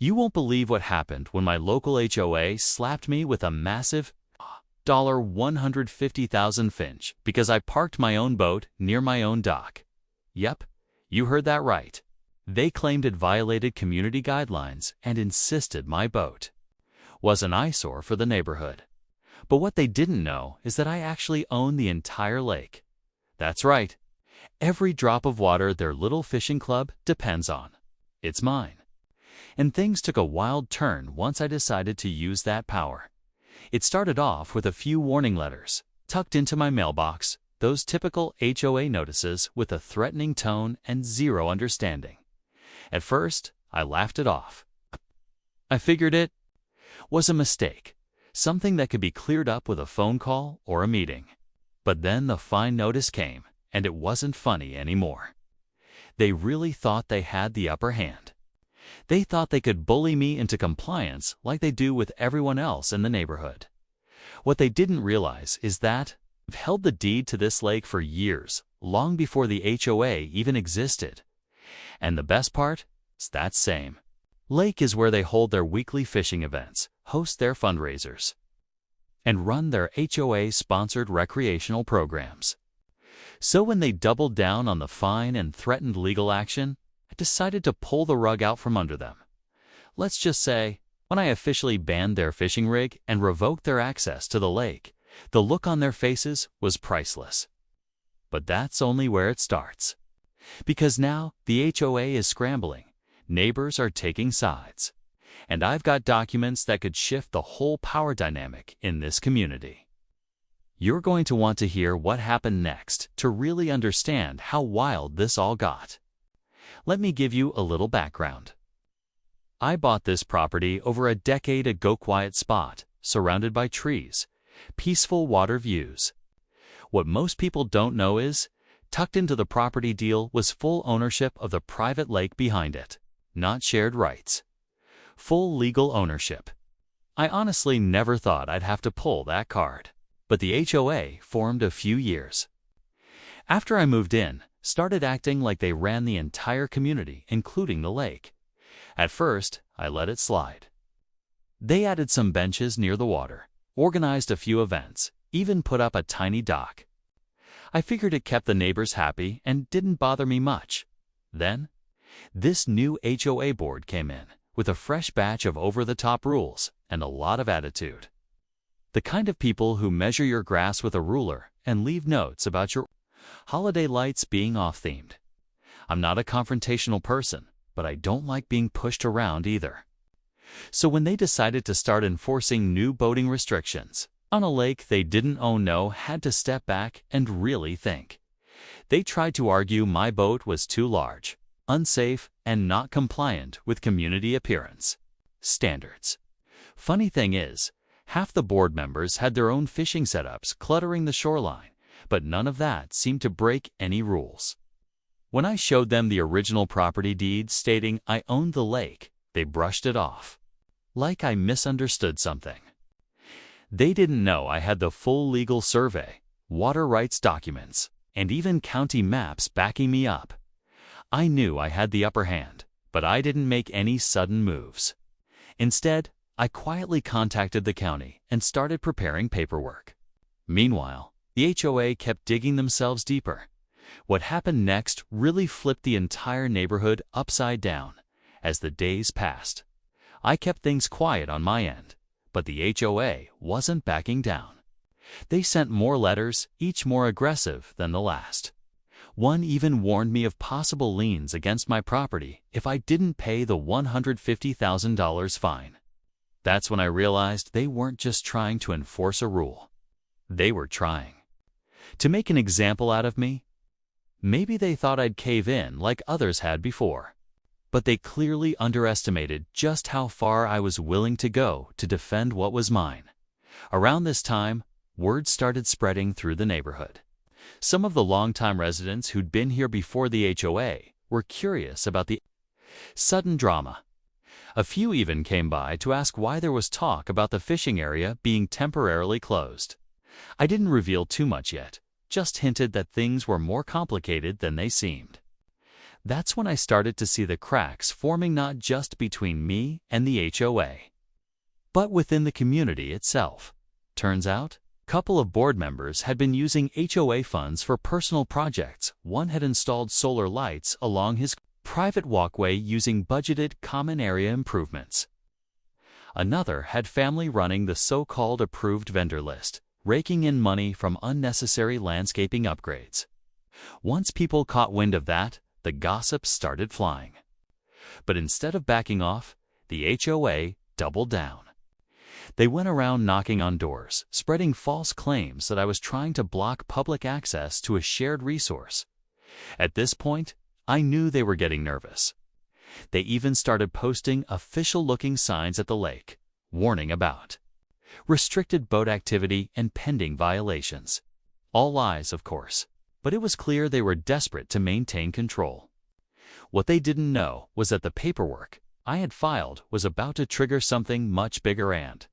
You won't believe what happened when my local HOA slapped me with a massive $150,000 finch because I parked my own boat near my own dock. Yep, you heard that right. They claimed it violated community guidelines and insisted my boat was an eyesore for the neighborhood. But what they didn't know is that I actually own the entire lake. That's right. Every drop of water their little fishing club depends on. It's mine. And things took a wild turn once I decided to use that power. It started off with a few warning letters tucked into my mailbox, those typical HOA notices with a threatening tone and zero understanding. At first, I laughed it off. I figured it was a mistake, something that could be cleared up with a phone call or a meeting. But then the fine notice came, and it wasn't funny anymore. They really thought they had the upper hand. They thought they could bully me into compliance like they do with everyone else in the neighborhood. What they didn't realize is that I've held the deed to this lake for years, long before the HOA even existed. And the best part? It's that same lake is where they hold their weekly fishing events, host their fundraisers, and run their HOA-sponsored recreational programs. So when they doubled down on the fine and threatened legal action, I decided to pull the rug out from under them. Let's just say, when I officially banned their fishing rig and revoked their access to the lake, the look on their faces was priceless. But that's only where it starts. Because now the HOA is scrambling, neighbors are taking sides, and I've got documents that could shift the whole power dynamic in this community. You're going to want to hear what happened next to really understand how wild this all got. Let me give you a little background. I bought this property over a decade ago, quiet spot, surrounded by trees, peaceful water views. What most people don't know is, tucked into the property deal was full ownership of the private lake behind it, not shared rights. Full legal ownership. I honestly never thought I'd have to pull that card. But the HOA formed a few years after I moved in, started acting like they ran the entire community, including the lake. At first, I let it slide. They added some benches near the water, organized a few events, even put up a tiny dock. I figured it kept the neighbors happy and didn't bother me much. Then, this new HOA board came in with a fresh batch of over-the-top rules and a lot of attitude. The kind of people who measure your grass with a ruler and leave notes about your holiday lights being off-themed. I'm not a confrontational person, but I don't like being pushed around either. So when they decided to start enforcing new boating restrictions on a lake they didn't own, had to step back and really think. They tried to argue my boat was too large, unsafe, and not compliant with community appearance standards. Funny thing is, half the board members had their own fishing setups cluttering the shoreline, but none of that seemed to break any rules. When I showed them the original property deed stating I owned the lake, they brushed it off, like I misunderstood something. They didn't know I had the full legal survey, water rights documents, and even county maps backing me up. I knew I had the upper hand, but I didn't make any sudden moves. Instead, I quietly contacted the county and started preparing paperwork. Meanwhile, the HOA kept digging themselves deeper. What happened next really flipped the entire neighborhood upside down. As the days passed, I kept things quiet on my end, but the HOA wasn't backing down. They sent more letters, each more aggressive than the last. One even warned me of possible liens against my property if I didn't pay the $150,000 fine. That's when I realized they weren't just trying to enforce a rule. They were trying to make an example out of me. Maybe they thought I'd cave in like others had before, but they clearly underestimated just how far I was willing to go to defend what was mine. Around this time, word started spreading through the neighborhood. Some of the longtime residents who'd been here before the HOA were curious about the sudden drama. A few even came by to ask why there was talk about the fishing area being temporarily closed. I didn't reveal too much yet, just hinted that things were more complicated than they seemed. That's when I started to see the cracks forming not just between me and the HOA, but within the community itself. Turns out, a couple of board members had been using HOA funds for personal projects. One had installed solar lights along his private walkway using budgeted common area improvements. Another had family running the so-called approved vendor list, raking in money from unnecessary landscaping upgrades. Once people caught wind of that, the gossip started flying. But instead of backing off, the HOA doubled down. They went around knocking on doors, spreading false claims that I was trying to block public access to a shared resource. At this point, I knew they were getting nervous. They even started posting official-looking signs at the lake, warning about restricted boat activity and pending violations. All lies, of course, but it was clear they were desperate to maintain control. What they didn't know was that the paperwork I had filed was about to trigger something much bigger, and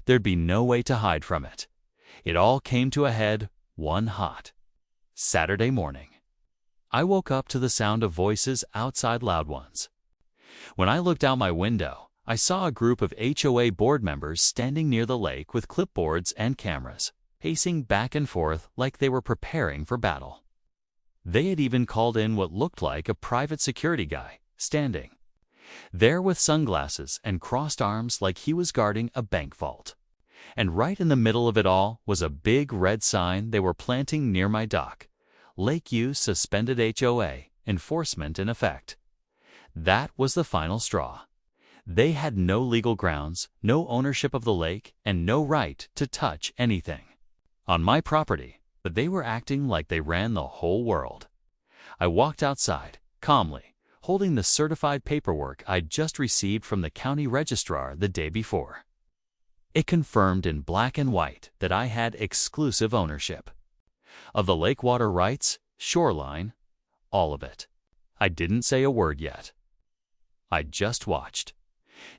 there'd be no way to hide from it. It all came to a head one hot Saturday morning. I woke up to the sound of voices outside, loud ones. When I looked out my window, I saw a group of HOA board members standing near the lake with clipboards and cameras, pacing back and forth like they were preparing for battle. They had even called in what looked like a private security guy, standing there with sunglasses and crossed arms like he was guarding a bank vault. And right in the middle of it all was a big red sign they were planting near my dock: Lakeview suspended HOA, enforcement in effect. That was the final straw. They had no legal grounds, no ownership of the lake, and no right to touch anything on my property, but they were acting like they ran the whole world. I walked outside, calmly, holding the certified paperwork I'd just received from the county registrar the day before. It confirmed in black and white that I had exclusive ownership of the lake water rights, shoreline, all of it. I didn't say a word yet. I just watched.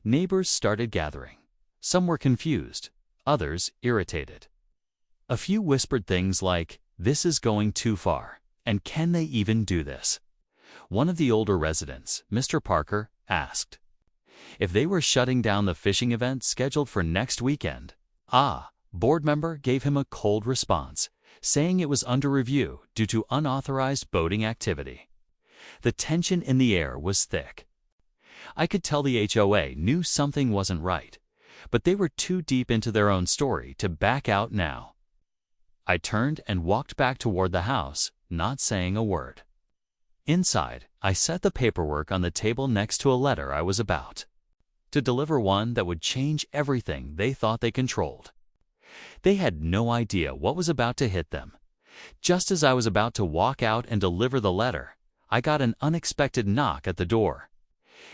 Neighbors started gathering. Some were confused, others irritated. A few whispered things like, "This is going too far, and can they even do this?" One of the older residents, Mr. Parker, asked if they were shutting down the fishing event scheduled for next weekend. Board member gave him a cold response, saying it was under review due to unauthorized boating activity. The tension in the air was thick. I could tell the HOA knew something wasn't right, but they were too deep into their own story to back out now. I turned and walked back toward the house, not saying a word. Inside, I set the paperwork on the table next to a letter I was about to deliver, one that would change everything they thought they controlled. They had no idea what was about to hit them. Just as I was about to walk out and deliver the letter, I got an unexpected knock at the door.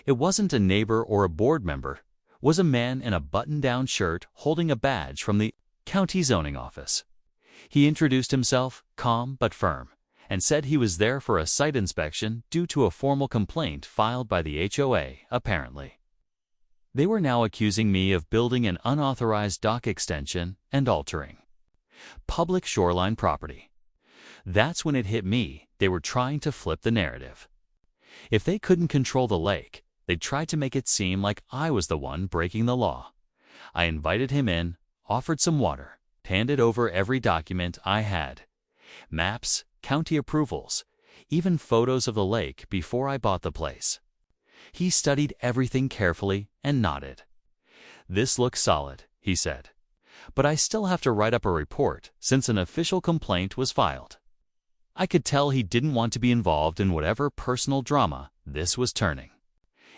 It wasn't a neighbor or a board member. It was a man in a button-down shirt holding a badge from the county zoning office. He introduced himself, calm but firm, and said he was there for a site inspection due to a formal complaint filed by the HOA, apparently. They were now accusing me of building an unauthorized dock extension and altering public shoreline property. That's when it hit me. They were trying to flip the narrative. If they couldn't control the lake, they tried to make it seem like I was the one breaking the law. I invited him in, offered some water, handed over every document I had: maps, county approvals, even photos of the lake before I bought the place. He studied everything carefully and nodded. "This looks solid," he said, "but I still have to write up a report since an official complaint was filed." I could tell he didn't want to be involved in whatever personal drama this was turning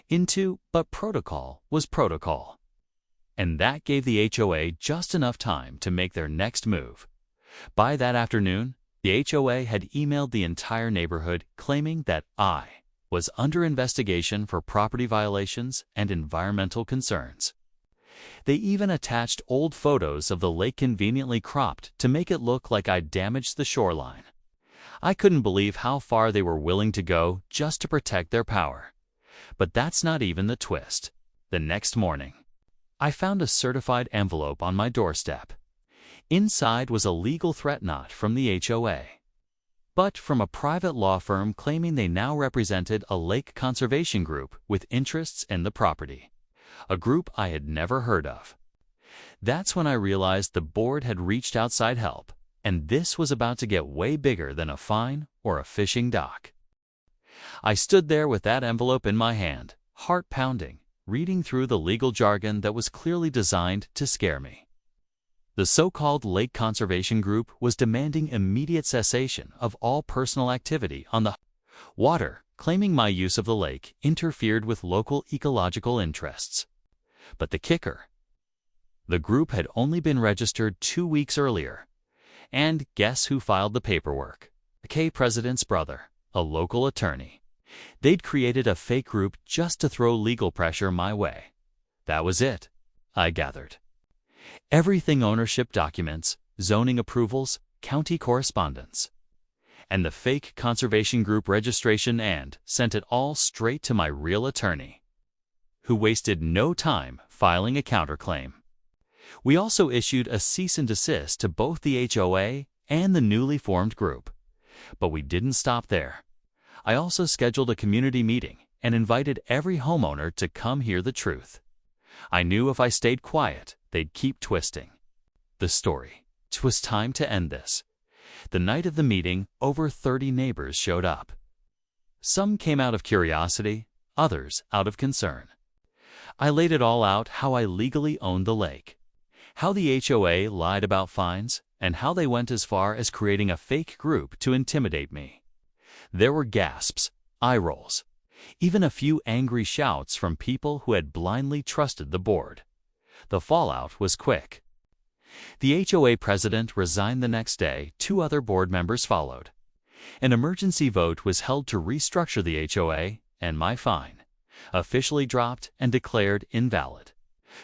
into, but protocol was protocol. And that gave the HOA just enough time to make their next move. By that afternoon, the HOA had emailed the entire neighborhood claiming that I was under investigation for property violations and environmental concerns. They even attached old photos of the lake conveniently cropped to make it look like I'd damaged the shoreline. I couldn't believe how far they were willing to go just to protect their power. But that's not even the twist. The next morning, I found a certified envelope on my doorstep. Inside was a legal threat knot from the HOA. but from a private law firm claiming they now represented a lake conservation group with interests in the property, a group I had never heard of. That's when I realized the board had reached outside help, and this was about to get way bigger than a fine or a fishing dock. I stood there with that envelope in my hand, heart pounding, reading through the legal jargon that was clearly designed to scare me. The so-called Lake Conservation Group was demanding immediate cessation of all personal activity on the water, claiming my use of the lake interfered with local ecological interests. But the kicker: the group had only been registered 2 weeks earlier. And guess who filed the paperwork? The K president's brother, a local attorney. They'd created a fake group just to throw legal pressure my way. That was it, I gathered. Everything: ownership documents, zoning approvals, county correspondence. And the fake conservation group registration, and sent it all straight to my real attorney, who wasted no time filing a counterclaim. We also issued a cease and desist to both the HOA and the newly formed group. But we didn't stop there. I also scheduled a community meeting and invited every homeowner to come hear the truth. I knew if I stayed quiet, they'd keep twisting the story. It was time to end this. The night of the meeting, over 30 neighbors showed up. Some came out of curiosity, others out of concern. I laid it all out: how I legally owned the lake, how the HOA lied about fines, and how they went as far as creating a fake group to intimidate me. There were gasps, eye rolls, even a few angry shouts from people who had blindly trusted the board. The fallout was quick. The HOA president resigned the next day. 2 other board members followed. An emergency vote was held to restructure the HOA, and my fine officially dropped and declared invalid.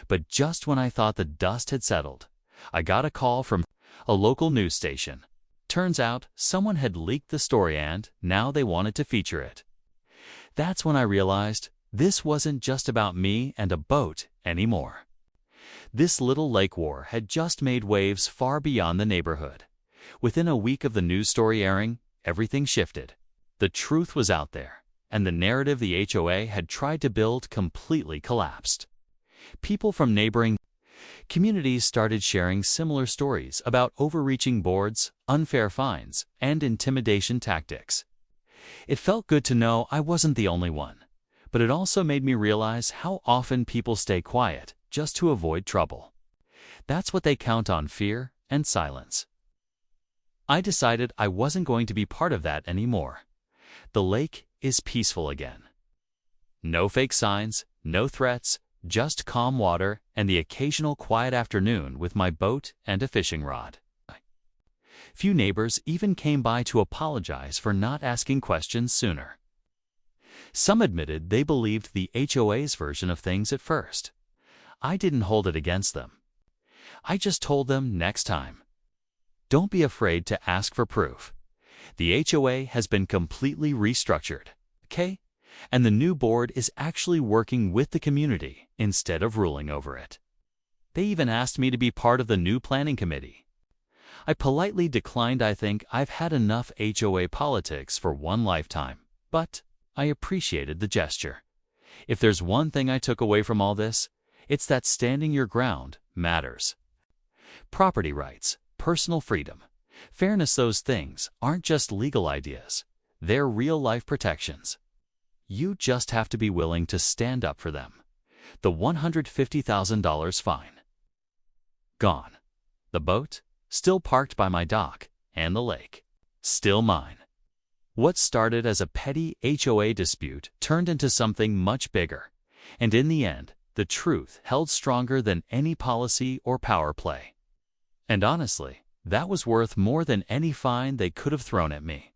But just when I thought the dust had settled, I got a call from a local news station. Turns out someone had leaked the story, and now they wanted to feature it. That's when I realized this wasn't just about me and a boat anymore. This little lake war had just made waves far beyond the neighborhood. Within a week of the news story airing, everything shifted. The truth was out there, and the narrative the HOA had tried to build completely collapsed. People from neighboring communities started sharing similar stories about overreaching boards, unfair fines, and intimidation tactics. It felt good to know I wasn't the only one, but it also made me realize how often people stay quiet just to avoid trouble. That's what they count on: fear and silence. I decided I wasn't going to be part of that anymore. The lake is peaceful again. No fake signs, no threats, just calm water and the occasional quiet afternoon with my boat and a fishing rod. Few neighbors even came by to apologize for not asking questions sooner. Some admitted they believed the HOA's version of things at first. I didn't hold it against them. I just told them next time, don't be afraid to ask for proof. The HOA has been completely restructured, okay? And the new board is actually working with the community instead of ruling over it. They even asked me to be part of the new planning committee. I politely declined. I think I've had enough HOA politics for one lifetime, but I appreciated the gesture. If there's one thing I took away from all this, it's that standing your ground matters. Property rights, personal freedom, fairness, those things aren't just legal ideas. They're real-life protections. You just have to be willing to stand up for them. The $150,000 fine. Gone. The boat, still parked by my dock, and the lake, still mine. What started as a petty HOA dispute turned into something much bigger, and in the end, the truth held stronger than any policy or power play. And honestly, that was worth more than any fine they could have thrown at me.